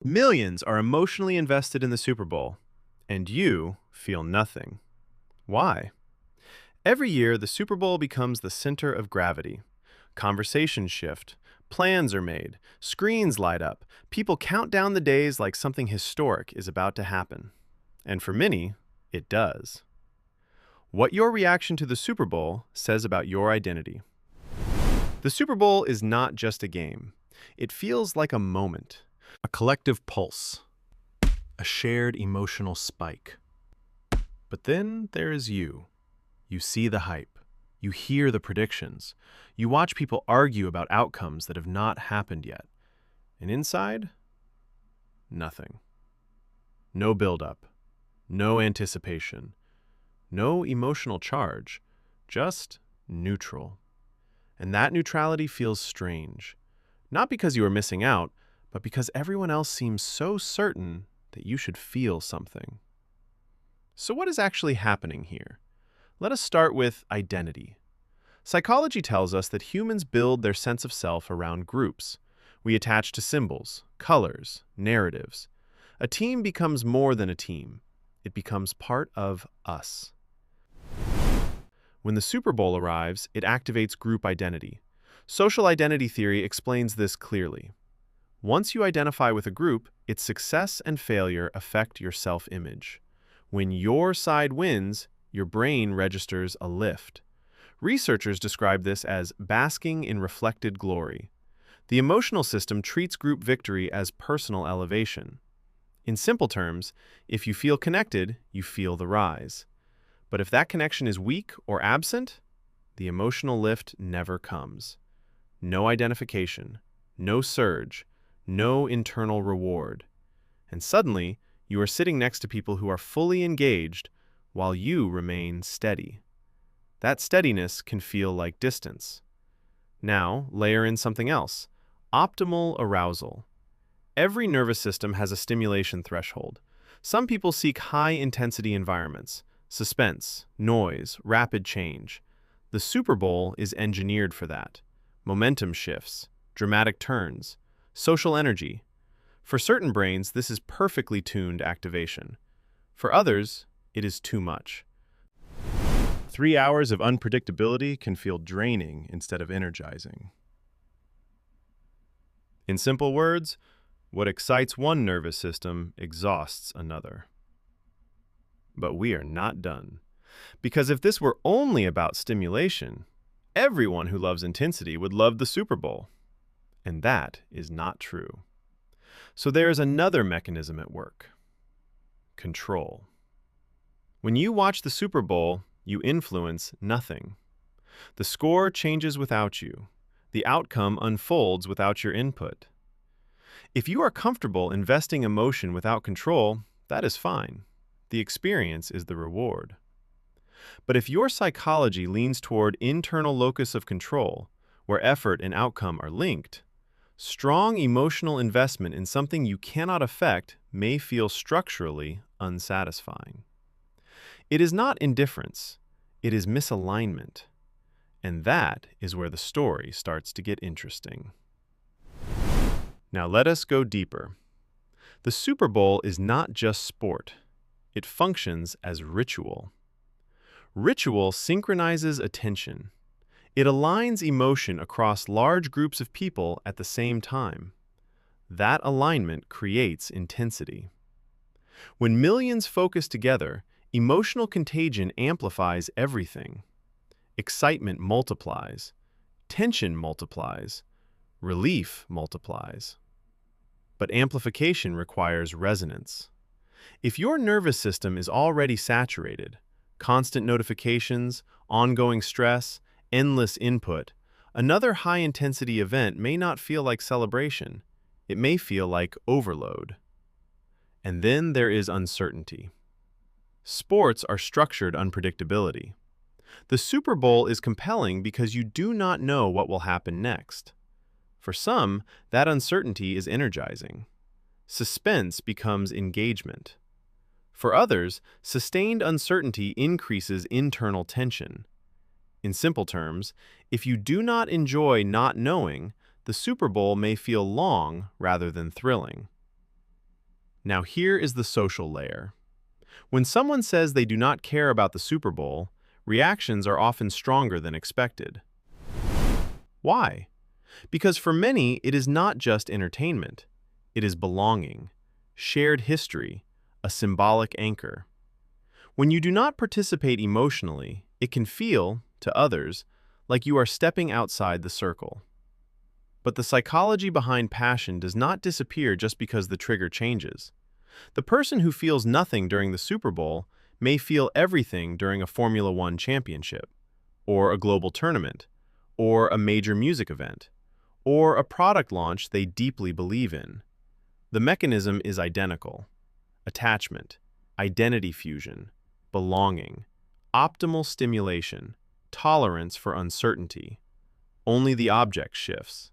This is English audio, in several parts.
Millions are emotionally invested in the Super Bowl, and you feel nothing. Why? Every year, the Super Bowl becomes the center of gravity. Conversations shift, plans are made, screens light up, people count down the days like something historic is about to happen. And for many, it does. What your reaction to the Super Bowl says about your identity. The Super Bowl is not just a game. It feels like a moment, a collective pulse, a shared emotional spike. But then there is you. You see the hype. You hear the predictions. You watch people argue about outcomes that have not happened yet. And inside, nothing. No buildup. No anticipation. No emotional charge. Just neutral. And that neutrality feels strange. Not because you are missing out, but because everyone else seems so certain that you should feel something. So what is actually happening here? Let us start with identity. Psychology tells us that humans build their sense of self around groups. We attach to symbols, colors, narratives. A team becomes more than a team. It becomes part of us. When the Super Bowl arrives, it activates group identity. Social identity theory explains this clearly. Once you identify with a group, its success and failure affect your self-image. When your side wins, your brain registers a lift. Researchers describe this as basking in reflected glory. The emotional system treats group victory as personal elevation. In simple terms, if you feel connected, you feel the rise. But if that connection is weak or absent, the emotional lift never comes. No identification, no surge, no internal reward. And suddenly, you are sitting next to people who are fully engaged while you remain steady. That steadiness can feel like distance. Now, layer in something else. Optimal arousal. Every nervous system has a stimulation threshold. Some people seek high-intensity environments, suspense, noise, rapid change. The Super Bowl is engineered for that. Momentum shifts, dramatic turns, social energy. For certain brains, this is perfectly tuned activation. For others, it is too much. 3 hours of unpredictability can feel draining instead of energizing. In simple words, what excites one nervous system exhausts another. But we are not done. Because if this were only about stimulation, everyone who loves intensity would love the Super Bowl. And that is not true. So there is another mechanism at work. Control. When you watch the Super Bowl, you influence nothing. The score changes without you. The outcome unfolds without your input. If you are comfortable investing emotion without control, that is fine. The experience is the reward. But if your psychology leans toward internal locus of control, where effort and outcome are linked, strong emotional investment in something you cannot affect may feel structurally unsatisfying. It is not indifference, it is misalignment. And that is where the story starts to get interesting. Now let us go deeper. The Super Bowl is not just sport. It functions as ritual. Ritual synchronizes attention. It aligns emotion across large groups of people at the same time. That alignment creates intensity. When millions focus together, emotional contagion amplifies everything. Excitement multiplies. Tension multiplies. Relief multiplies. But amplification requires resonance. If your nervous system is already saturated, constant notifications, ongoing stress, endless input, another high-intensity event may not feel like celebration. It may feel like overload. And then there is uncertainty. Sports are structured unpredictability. The Super Bowl is compelling because you do not know what will happen next. For some, that uncertainty is energizing. Suspense becomes engagement. For others, sustained uncertainty increases internal tension. In simple terms, if you do not enjoy not knowing, the Super Bowl may feel long rather than thrilling. Now here is the social layer. When someone says they do not care about the Super Bowl, reactions are often stronger than expected. Why? Because for many, it is not just entertainment. It is belonging, shared history, a symbolic anchor. When you do not participate emotionally, it can feel, to others, like you are stepping outside the circle. But the psychology behind passion does not disappear just because the trigger changes. The person who feels nothing during the Super Bowl may feel everything during a Formula One championship, or a global tournament, or a major music event, or a product launch they deeply believe in. The mechanism is identical: attachment, identity fusion, belonging, optimal stimulation, tolerance for uncertainty. Only the object shifts.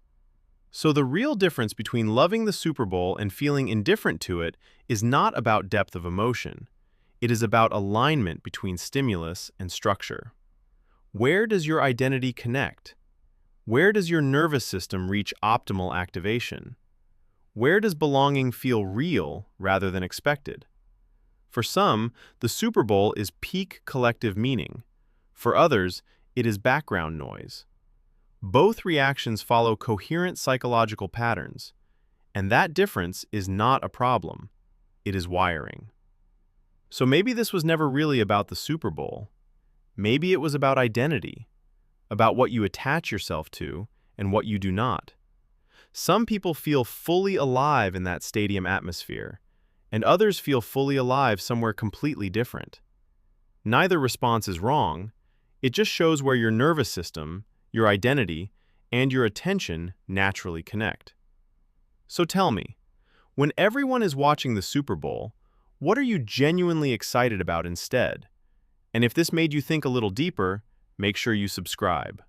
So the real difference between loving the Super Bowl and feeling indifferent to it is not about depth of emotion. It is about alignment between stimulus and structure. Where does your identity connect? Where does your nervous system reach optimal activation? Where does belonging feel real rather than expected? For some, the Super Bowl is peak collective meaning. For others, it is background noise. Both reactions follow coherent psychological patterns, and that difference is not a problem. It is wiring. So maybe this was never really about the Super Bowl. Maybe it was about identity, about what you attach yourself to and what you do not. Some people feel fully alive in that stadium atmosphere, and others feel fully alive somewhere completely different. Neither response is wrong. It just shows where your nervous system, your identity, and your attention naturally connect. So tell me, when everyone is watching the Super Bowl, what are you genuinely excited about instead? And if this made you think a little deeper, make sure you subscribe.